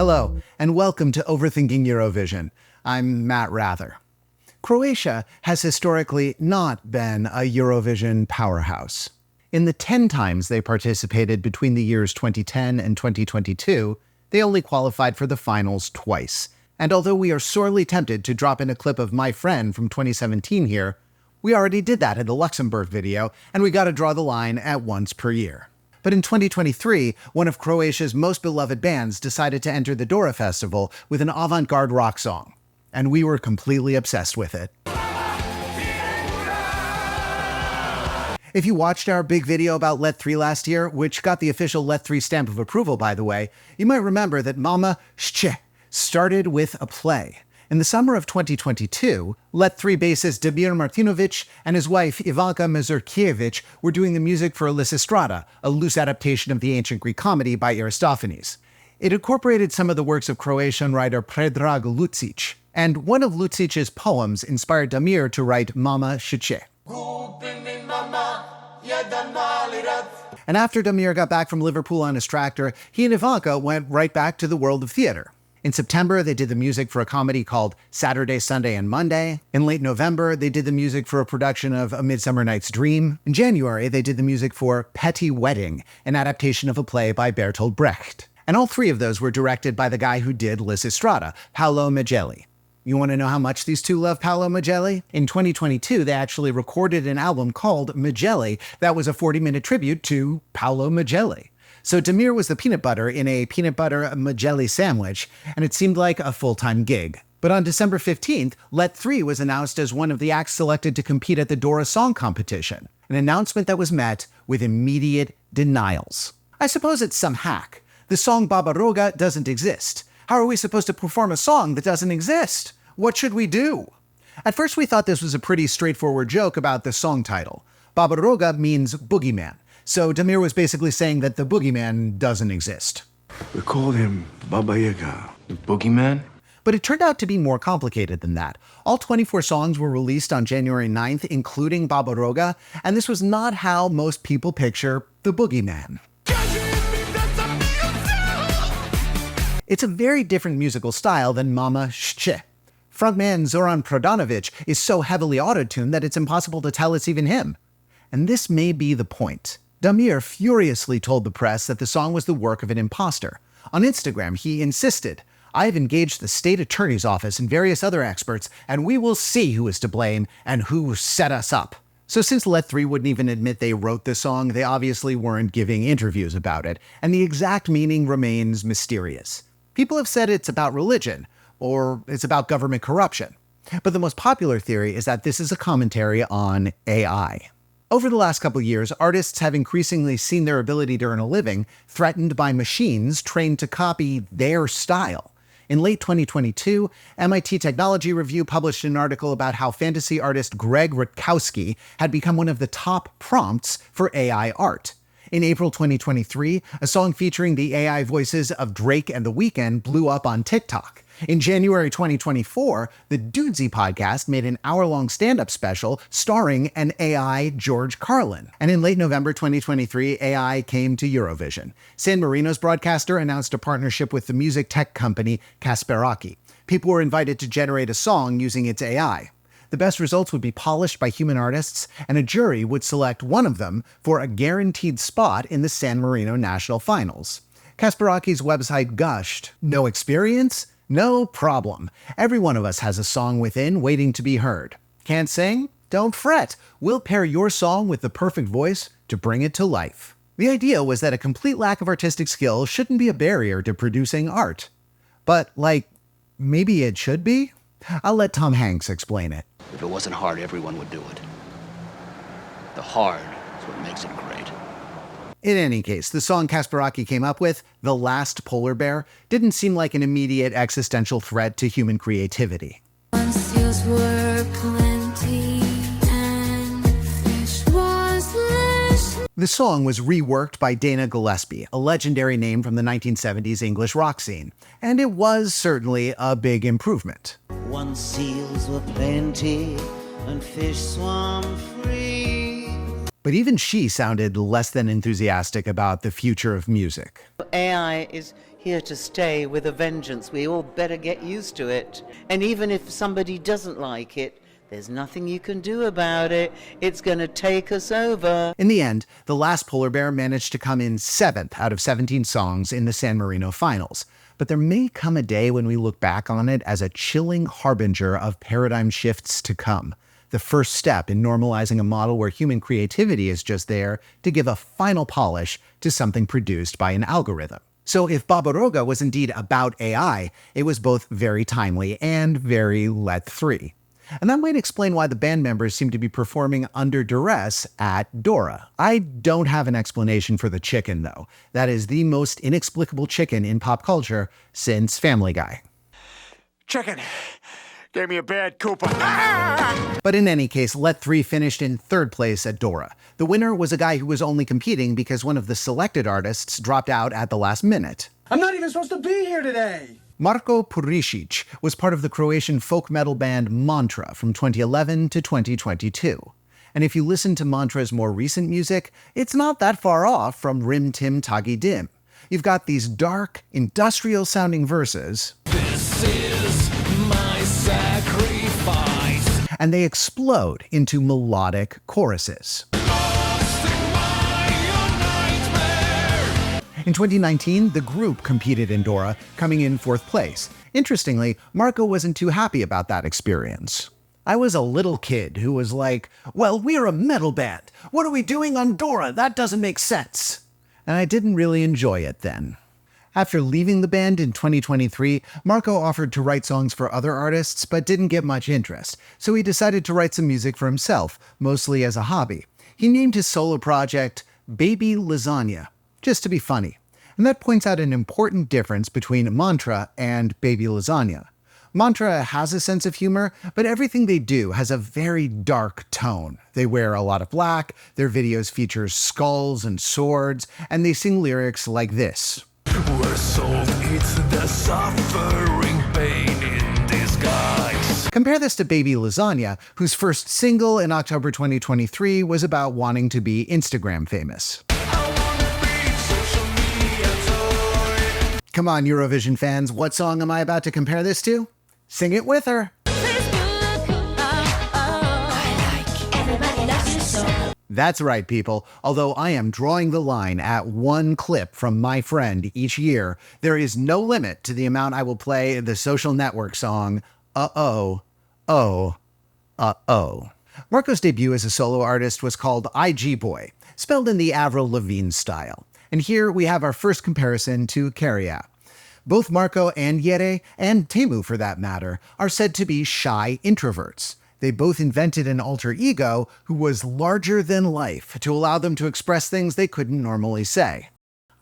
Hello, and welcome to Overthinking Eurovision. I'm Matt Rather. Croatia has historically not been a Eurovision powerhouse. In the 10 times they participated between the years 2010 and 2022, they only qualified for the finals twice. And although we are sorely tempted to drop in a clip of My Friend from 2017 here, we already did that in the Luxembourg video, and we gotta draw the line at once per year. But in 2023, one of Croatia's most beloved bands decided to enter the Dora Festival with an avant-garde rock song. And we were completely obsessed with it. If you watched our big video about Let 3 last year, which got the official Let 3 stamp of approval by the way, you might remember that Mama Shche started with a play. In the summer of 2022, Let 3 bassist Damir Martinovic and his wife Ivanka Mazurkiewicz were doing the music for Lysistrata, a loose adaptation of the ancient Greek comedy by Aristophanes. It incorporated some of the works of Croatian writer Predrag Lucic, and one of Lucic's poems inspired Damir to write Mama Shche. And after Damir got back from Liverpool on his tractor, he and Ivanka went right back to the world of theater. In September, they did the music for a comedy called Saturday, Sunday, and Monday. In late November, they did the music for a production of A Midsummer Night's Dream. In January, they did the music for Petty Wedding, an adaptation of a play by Bertolt Brecht. And all three of those were directed by the guy who did Lysistrata, Paolo Magelli. You want to know how much these two love Paolo Magelli? In 2022, they actually recorded an album called Magelli that was a 40-minute tribute to Paolo Magelli. So Damir was the peanut butter in a peanut butter Magelli sandwich, and it seemed like a full-time gig. But on December 15th, Let 3 was announced as one of the acts selected to compete at the Dora Song Competition, an announcement that was met with immediate denials. I suppose it's some hack. The song Babaroga doesn't exist. How are we supposed to perform a song that doesn't exist? What should we do? At first we thought this was a pretty straightforward joke about the song title. Babaroga means boogeyman. So Damir was basically saying that the boogeyman doesn't exist. We called him Baba Yaga, the boogeyman. But it turned out to be more complicated than that. All 24 songs were released on January 9th, including Babaroga, and this was not how most people picture the boogeyman. It's a very different musical style than Mama Shche. Frontman Zoran Prodanovic is so heavily auto-tuned that it's impossible to tell it's even him. And this may be the point. Damir furiously told the press that the song was the work of an imposter. On Instagram, he insisted, "I have engaged the state attorney's office and various other experts, and we will see who is to blame and who set us up." So since Let 3 wouldn't even admit they wrote the song, they obviously weren't giving interviews about it, and the exact meaning remains mysterious. People have said it's about religion, or it's about government corruption. But the most popular theory is that this is a commentary on AI. Over the last couple years, artists have increasingly seen their ability to earn a living threatened by machines trained to copy their style. In late 2022, MIT Technology Review published an article about how fantasy artist Greg Rutkowski had become one of the top prompts for AI art. In April 2023, a song featuring the AI voices of Drake and The Weeknd blew up on TikTok. In January 2024, the Dudesy podcast made an hour-long stand-up special starring an AI George Carlin. And in late November 2023, AI came to Eurovision. San Marino's broadcaster announced a partnership with the music tech company Kaspersky. People were invited to generate a song using its AI. The best results would be polished by human artists, and a jury would select one of them for a guaranteed spot in the San Marino National Finals. Kaspersky's website gushed, "No experience? No problem. Every one of us has a song within waiting to be heard. Can't sing? Don't fret. We'll pair your song with the perfect voice to bring it to life." The idea was that a complete lack of artistic skill shouldn't be a barrier to producing art. But, maybe it should be? I'll let Tom Hanks explain it. If it wasn't hard, everyone would do it. The hard is what makes it great. In any case, the song Kaspersky came up with, The Last Polar Bear, didn't seem like an immediate existential threat to human creativity. Seals were plenty and fish was less. The song was reworked by Dana Gillespie, a legendary name from the 1970s English rock scene, and it was certainly a big improvement. Once seals were plenty and fish swam free. But even she sounded less than enthusiastic about the future of music. AI is here to stay with a vengeance. We all better get used to it. And even if somebody doesn't like it, there's nothing you can do about it. It's going to take us over. In the end, The Last Polar Bear managed to come in 7th out of 17 songs in the San Marino finals. But there may come a day when we look back on it as a chilling harbinger of paradigm shifts to come. The first step in normalizing a model where human creativity is just there to give a final polish to something produced by an algorithm. So if Babaroga was indeed about AI, it was both very timely and very let free. And that might explain why the band members seem to be performing under duress at Dora. I don't have an explanation for the chicken, though. That is the most inexplicable chicken in pop culture since Family Guy. Chicken gave me a bad coupon. But in any case, Let 3 finished in 3rd place at Dora. The winner was a guy who was only competing because one of the selected artists dropped out at the last minute. I'm not even supposed to be here today! Marko Purisic was part of the Croatian folk metal band Mantra from 2011 to 2022. And if you listen to Mantra's more recent music, it's not that far off from Rim Tim Tagi Dim. You've got these dark, industrial-sounding verses, This is my sacrifice, and they explode into melodic choruses. In 2019, the group competed in Dora, coming in 4th place. Interestingly, Marko wasn't too happy about that experience. I was a little kid who was like, well, we're a metal band. What are we doing on Dora? That doesn't make sense. And I didn't really enjoy it then. After leaving the band in 2023, Marko offered to write songs for other artists, but didn't get much interest, so he decided to write some music for himself, mostly as a hobby. He named his solo project Baby Lasagna, just to be funny. And that points out an important difference between Mantra and Baby Lasagna. Mantra has a sense of humor, but everything they do has a very dark tone. They wear a lot of black, their videos feature skulls and swords, and they sing lyrics like this. where salt eats the suffering pain in disguise. Compare this to Baby Lasagna, whose first single in October 2023 was about wanting to be Instagram famous. Come on, Eurovision fans, what song am I about to compare this to? Sing it with her. That's right, people. Although I am drawing the line at one clip from my friend each year, there is no limit to the amount I will play the Social Network song, Uh-Oh, Oh, Uh-Oh. Marko's debut as a solo artist was called IG Boy, spelled in the Avril Lavigne style. And here we have our first comparison to Keria. Both Marko and Jere, and Teemu for that matter, are said to be shy introverts. They both invented an alter ego who was larger than life to allow them to express things they couldn't normally say.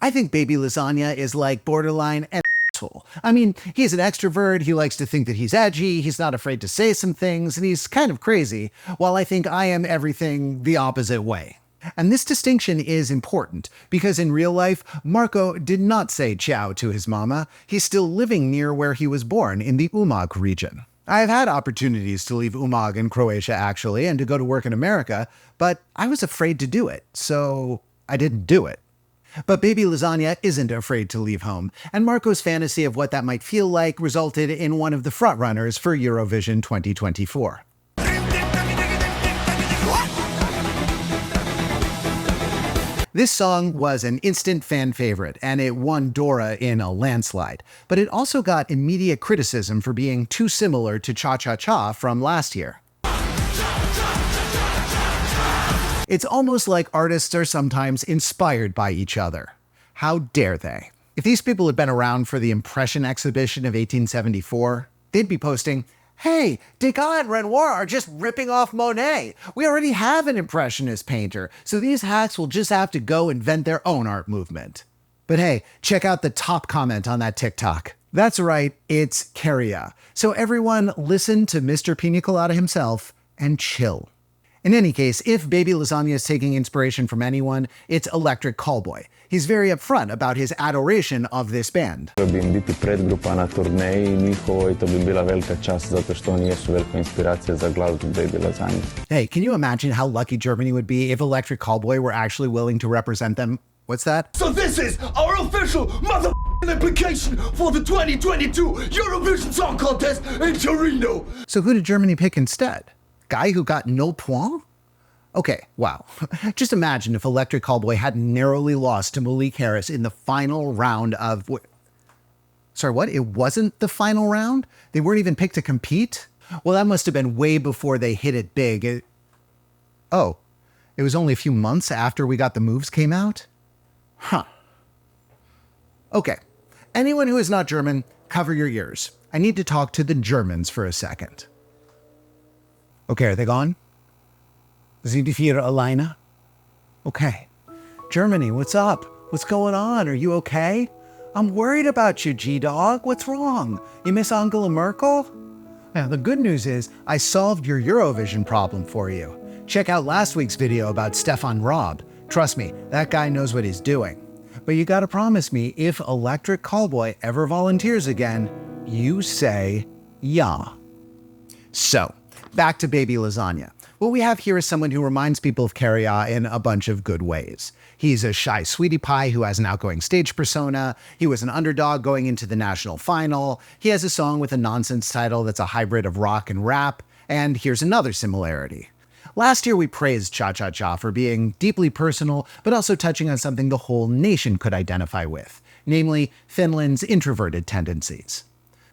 I think Baby Lasagna is like borderline an asshole. I mean, he's an extrovert, he likes to think that he's edgy, he's not afraid to say some things, and he's kind of crazy, while I think I am everything the opposite way. And this distinction is important, because in real life, Marko did not say ciao to his mama. He's still living near where he was born, in the Umag region. I've had opportunities to leave Umag in Croatia, actually, and to go to work in America, but I was afraid to do it, so I didn't do it. But Baby Lasagna isn't afraid to leave home, and Marko's fantasy of what that might feel like resulted in one of the frontrunners for Eurovision 2024. This song was an instant fan favorite, and it won Dora in a landslide. But it also got immediate criticism for being too similar to Cha Cha Cha from last year. It's almost like artists are sometimes inspired by each other. How dare they? If these people had been around for the Impression exhibition of 1874, they'd be posting, "Hey, Degas and Renoir are just ripping off Monet. We already have an Impressionist painter, so these hacks will just have to go invent their own art movement." But hey, check out the top comment on that TikTok. That's right, it's Keria. So everyone listen to Mr. Pina Colada himself and chill. In any case, if Baby Lasagna is taking inspiration from anyone, it's Electric Callboy. He's very upfront about his adoration of this band. Bi im biti predgrupa na turneji njihovoj, to bi bila velika čast zato što oni jesu velika inspiracija za glazbu Baby Lasagna. Hey, can you imagine how lucky Germany would be if Electric Callboy were actually willing to represent them? What's that? So this is our official application for the 2022 Eurovision Song Contest in Torino. So who did Germany pick instead? Guy who got no point? Okay, wow. Just imagine if Electric Callboy had narrowly lost to Malik Harris in the final round of... Sorry, what? It wasn't the final round? They weren't even picked to compete? Well, that must have been way before they hit it big. It was only a few months after We Got the Moves came out? Huh. Okay. Anyone who is not German, cover your ears. I need to talk to the Germans for a second. Okay, are they gone? Sind die vier alleine? Okay. Germany, what's up? What's going on? Are you okay? I'm worried about you, G-Dog. What's wrong? You miss Angela Merkel? Now, the good news is I solved your Eurovision problem for you. Check out last week's video about Stefan Raab. Trust me, that guy knows what he's doing. But you gotta promise me, if Electric Callboy ever volunteers again, you say yeah. So, back to Baby Lasagna. What we have here is someone who reminds people of Carrier in a bunch of good ways. He's a shy sweetie pie who has an outgoing stage persona. He was an underdog going into the national final. He has a song with a nonsense title that's a hybrid of rock and rap. And here's another similarity. Last year we praised Cha Cha Cha for being deeply personal, but also touching on something the whole nation could identify with, namely Finland's introverted tendencies.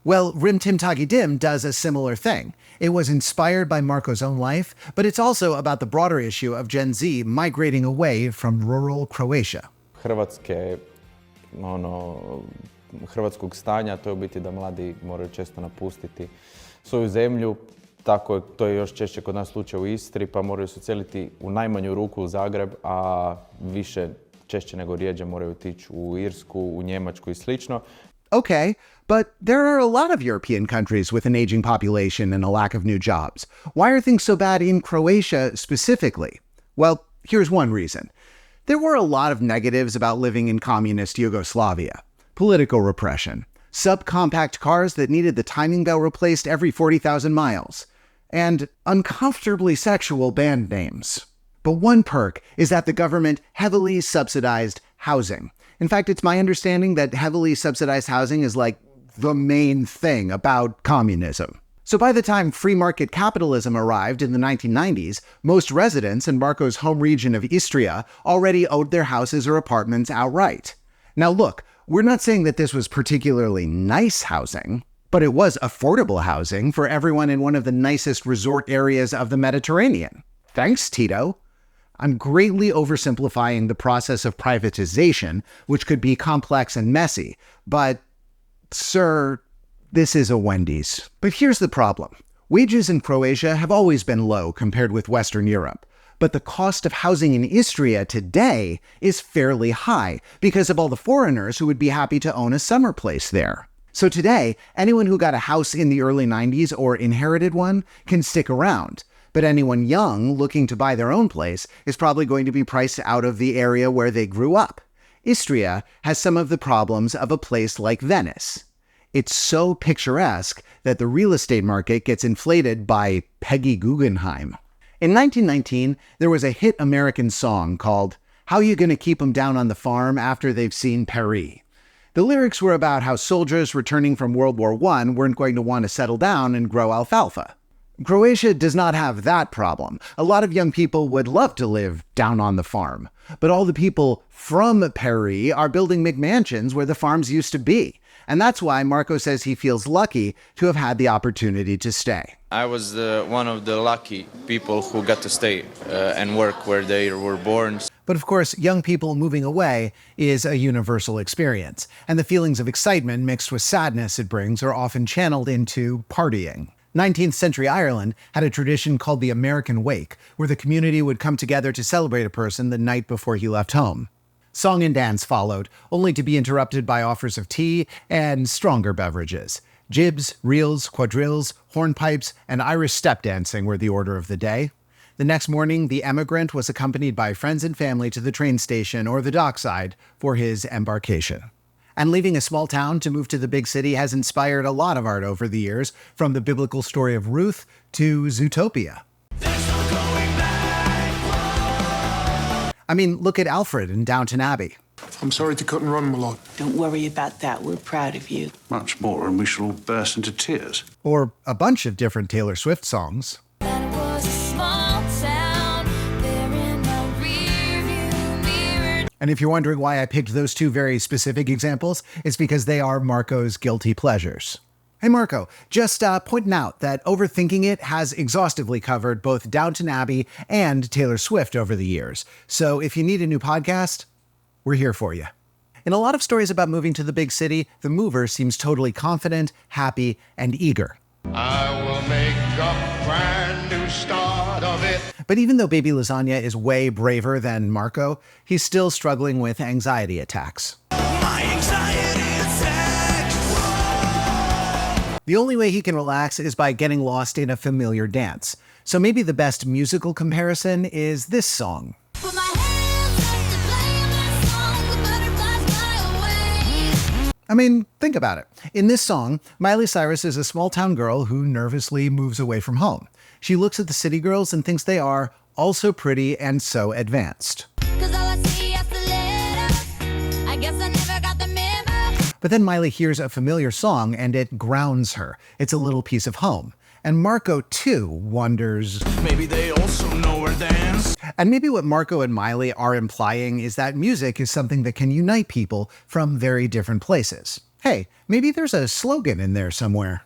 Well, Rim Tim Tagi Dim does a similar thing. It was inspired by Marco's own life, but it's also about the broader issue of Gen Z migrating away from rural Croatia. Hrvatskog stanja, to je u biti da mladi moraju često napustiti svoju zemlju. Tako to je još češće kod nas slučaj u Istri, pa moraju se seliti u najmanju ruku u Zagreb, a više češće nego rjeđe moraju otići u Irsku, u Njemačku i slično. Okay, but there are a lot of European countries with an aging population and a lack of new jobs. Why are things so bad in Croatia specifically? Well, here's one reason. There were a lot of negatives about living in communist Yugoslavia. Political repression, subcompact cars that needed the timing belt replaced every 40,000 miles, and uncomfortably sexual band names. But one perk is that the government heavily subsidized housing. In fact, it's my understanding that heavily subsidized housing is like the main thing about communism. So by the time free market capitalism arrived in the 1990s, most residents in Marco's home region of Istria already owed their houses or apartments outright. Now look, we're not saying that this was particularly nice housing, but it was affordable housing for everyone in one of the nicest resort areas of the Mediterranean. Thanks, Tito. I'm greatly oversimplifying the process of privatization, which could be complex and messy, but, sir, this is a Wendy's. But here's the problem. Wages in Croatia have always been low compared with Western Europe, but the cost of housing in Istria today is fairly high because of all the foreigners who would be happy to own a summer place there. So today, anyone who got a house in the early 90s or inherited one can stick around. But anyone young looking to buy their own place is probably going to be priced out of the area where they grew up. Istria has some of the problems of a place like Venice. It's so picturesque that the real estate market gets inflated by Peggy Guggenheim. In 1919, there was a hit American song called How You Gonna Keep 'Em Down on the Farm After They've Seen Paris. The lyrics were about how soldiers returning from World War I weren't going to want to settle down and grow alfalfa. Croatia does not have that problem. A lot of young people would love to live down on the farm, but all the people from Paris are building McMansions where the farms used to be. And that's why Marco says he feels lucky to have had the opportunity to stay. I was one of the lucky people who got to stay and work where they were born. But of course, young people moving away is a universal experience, and the feelings of excitement mixed with sadness it brings are often channeled into partying. 19th century Ireland had a tradition called the American Wake, where the community would come together to celebrate a person the night before he left home. Song and dance followed, only to be interrupted by offers of tea and stronger beverages. Jibs, reels, quadrilles, hornpipes, and Irish step dancing were the order of the day. The next morning, the emigrant was accompanied by friends and family to the train station or the dockside for his embarkation. And leaving a small town to move to the big city has inspired a lot of art over the years, from the biblical story of Ruth to Zootopia. I mean, look at Alfred in Downton Abbey. I'm sorry to cut and run, my lord. Don't worry about that. We're proud of you. Much more, and we shall all burst into tears. Or a bunch of different Taylor Swift songs. That was a small town, there in the rearview mirror. And if you're wondering why I picked those two very specific examples, it's because they are Marco's guilty pleasures. Hey Marco, just pointing out that Overthinking It has exhaustively covered both Downton Abbey and Taylor Swift over the years. So if you need a new podcast, we're here for you. In a lot of stories about moving to the big city, the mover seems totally confident, happy, and eager. I will make a brand new start of it. But even though Baby Lasagna is way braver than Marco, he's still struggling with anxiety attacks. My anxiety attacks. The only way he can relax is by getting lost in a familiar dance. So maybe the best musical comparison is this song. Put my hands up to play my song, the butterflies fly away. I mean, think about it. In this song, Miley Cyrus is a small-town girl who nervously moves away from home. She looks at the city girls and thinks they are all so pretty and so advanced. 'Cause all I see is the letters. I guess I never got the memo. But then Miley hears a familiar song and it grounds her. It's a little piece of home. And Marco, too, wonders... Maybe they also know her dance. And maybe what Marco and Miley are implying is that music is something that can unite people from very different places. Hey, maybe there's a slogan in there somewhere.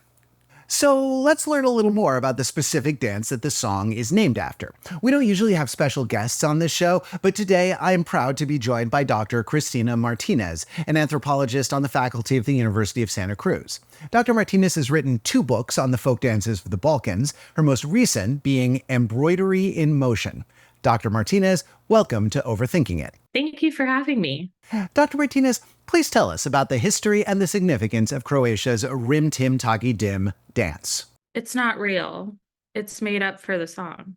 So let's learn a little more about the specific dance that the song is named after. We don't usually have special guests on this show, but today I am proud to be joined by Dr. Cristina Martinez, an anthropologist on the faculty of the University of Santa Cruz. Dr. Martinez has written 2 books on the folk dances of the Balkans, her most recent being Embroidery in Motion. Dr. Martinez, welcome to Overthinking It. Thank you for having me. Dr. Martinez, please tell us about the history and the significance of Croatia's Rim Tim Tagi Dim dance. It's not real. It's made up for the song.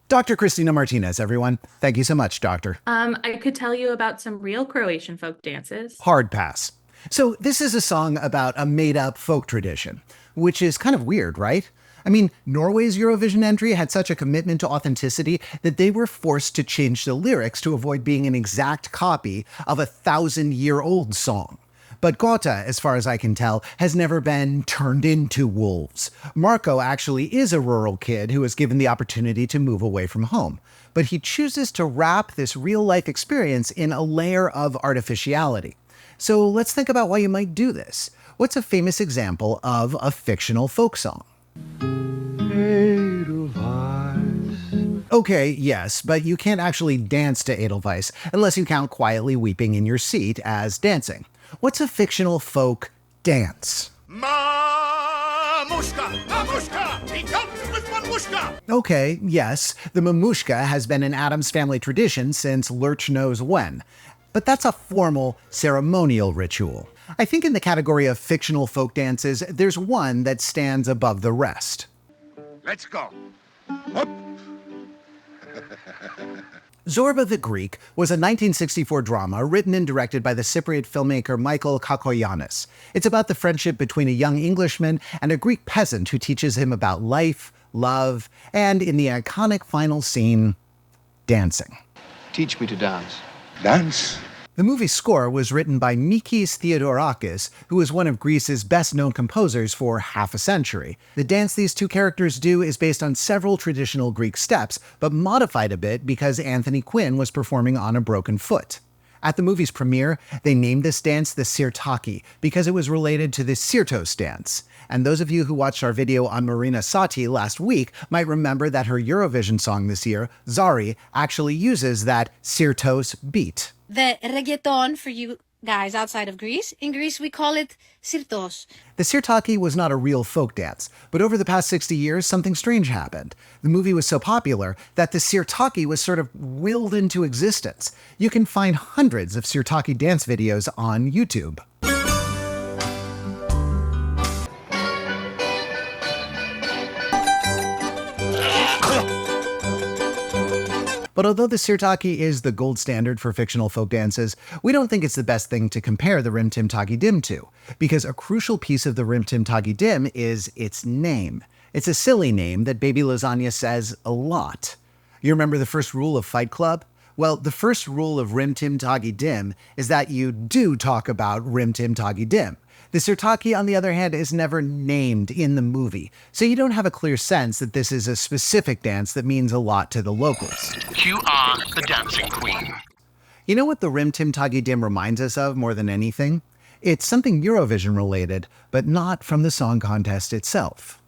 Dr. Cristina Martinez, everyone. Thank you so much, Doctor. I could tell you about some real Croatian folk dances. Hard pass. So this is a song about a made-up folk tradition, which is kind of weird, right? I mean, Norway's Eurovision entry had such a commitment to authenticity that they were forced to change the lyrics to avoid being an exact copy of a 1,000-year-old song. But Gotha, as far as I can tell, has never been turned into wolves. Marco actually is a rural kid who was given the opportunity to move away from home. But he chooses to wrap this real-life experience in a layer of artificiality. So let's think about why you might do this. What's a famous example of a fictional folk song? Edelweiss. Okay, yes, but you can't actually dance to Edelweiss unless you count quietly weeping in your seat as dancing. What's a fictional folk dance? Mamushka! Mamushka! He comes with Mamushka! Okay, yes, the mamushka has been an Addams Family tradition since Lurch knows when. But that's a formal, ceremonial ritual. I think in the category of fictional folk dances, there's one that stands above the rest. Let's go. Whoop. Zorba the Greek was a 1964 drama written and directed by the Cypriot filmmaker Michael Kakoyannis. It's about the friendship between a young Englishman and a Greek peasant who teaches him about life, love, and in the iconic final scene, dancing. Teach me to dance. Dance. The movie's score was written by Mikis Theodorakis, who was one of Greece's best-known composers for half a century. The dance these two characters do is based on several traditional Greek steps, but modified a bit because Anthony Quinn was performing on a broken foot. At the movie's premiere, they named this dance the Sirtaki because it was related to the Sirtos dance. And those of you who watched our video on Marina Sati last week might remember that her Eurovision song this year, Zari, actually uses that Sirtos beat. The reggaeton, for you guys outside of Greece, in Greece we call it sirtos. The Sirtaki was not a real folk dance, but over the past 60 years, something strange happened. The movie was so popular that the Sirtaki was sort of willed into existence. You can find hundreds of Sirtaki dance videos on YouTube. But although the sirtaki is the gold standard for fictional folk dances, we don't think it's the best thing to compare the Rim Tim Tagi Dim to, because a crucial piece of the Rim Tim Tagi Dim is its name. It's a silly name that Baby Lasagna says a lot. You remember the first rule of Fight Club? Well, the first rule of Rim Tim Tagi Dim is that you do talk about Rim Tim Tagi Dim. The sirtaki, on the other hand, is never named in the movie, so you don't have a clear sense that this is a specific dance that means a lot to the locals. You are the dancing queen. You know what the Rim Tim Tagi Dim reminds us of more than anything? It's something Eurovision related, but not from the song contest itself.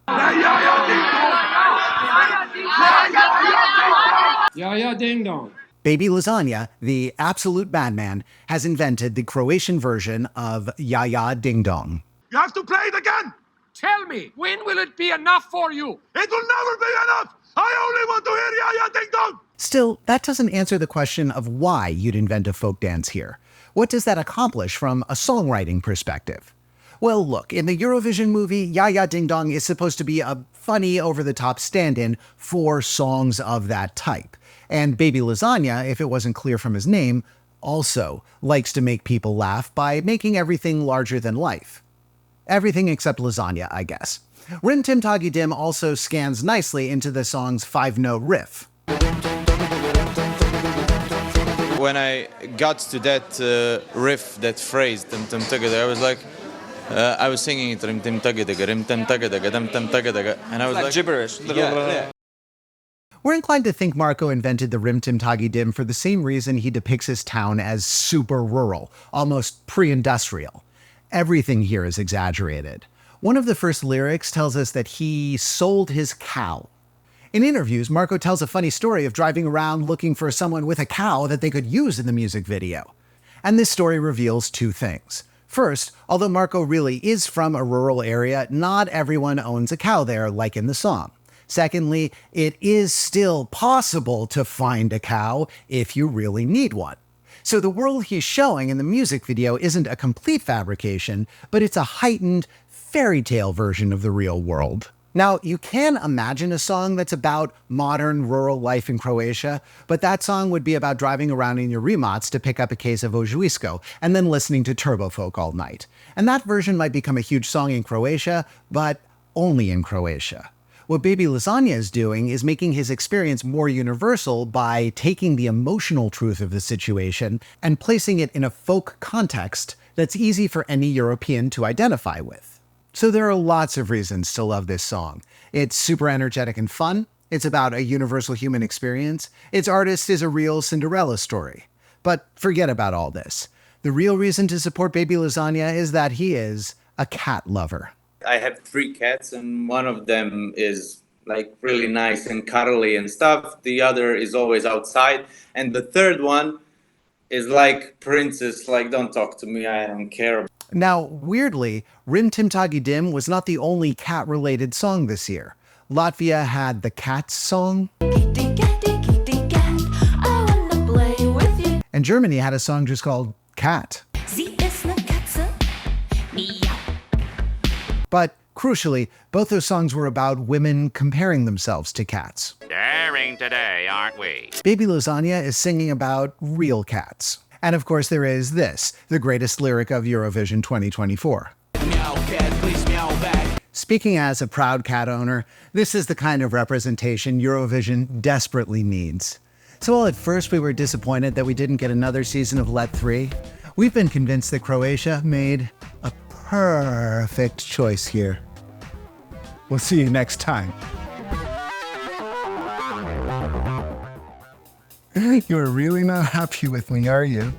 Yeah, ding dong. Baby Lasagna, the absolute madman, has invented the Croatian version of Ya Ya Ding Dong. You have to play it again! Tell me, when will it be enough for you? It will never be enough! I only want to hear Ya Ya Ding Dong! Still, that doesn't answer the question of why you'd invent a folk dance here. What does that accomplish from a songwriting perspective? Well, look, in the Eurovision movie, Ya Ya Ding Dong is supposed to be a funny, over-the-top stand-in for songs of that type. And Baby Lasagna, if it wasn't clear from his name, also likes to make people laugh by making everything larger than life. Everything except lasagna, I guess. Rim Tim Tagi Dim also scans nicely into the song's 5-note riff. When I got to that riff, that phrase, Tim Tim Tagi, I was like, I was singing it, Rim Tim Tagi Dim, Rim Tim Tagi Dim, Tim Tagi, and I was like gibberish. Yeah. We're inclined to think Marco invented the Rim Tim Tagi Dim for the same reason he depicts his town as super rural, almost pre-industrial. Everything here is exaggerated. One of the first lyrics tells us that he sold his cow. In interviews, Marco tells a funny story of driving around looking for someone with a cow that they could use in the music video. And this story reveals two things. First, although Marco really is from a rural area, not everyone owns a cow there like in the song. Secondly, it is still possible to find a cow if you really need one. So the world he's showing in the music video isn't a complete fabrication, but it's a heightened fairy tale version of the real world. Now, you can imagine a song that's about modern rural life in Croatia, but that song would be about driving around in your Rimac to pick up a case of Ojuisko and then listening to turbo folk all night. And that version might become a huge song in Croatia, but only in Croatia. What Baby Lasagna is doing is making his experience more universal by taking the emotional truth of the situation and placing it in a folk context that's easy for any European to identify with. So there are lots of reasons to love this song. It's super energetic and fun. It's about a universal human experience. Its artist is a real Cinderella story. But forget about all this. The real reason to support Baby Lasagna is that he is a cat lover. I have 3 cats, and one of them is like really nice and cuddly and stuff. The other is always outside, and the third one is like princess, like don't talk to me, I don't care. Now, weirdly, Rim Tim Tagi Dim was not the only cat-related song this year. Latvia had the Cats song, and Germany had a song just called Cat. But crucially, both those songs were about women comparing themselves to cats. Daring today, aren't we? Baby Lasagna is singing about real cats. And of course there is this, the greatest lyric of Eurovision 2024. Meow cat, please meow back. Speaking as a proud cat owner, this is the kind of representation Eurovision desperately needs. So while at first we were disappointed that we didn't get another season of Let 3, we've been convinced that Croatia made a perfect choice here. We'll see you next time. You're really not happy with me, are you?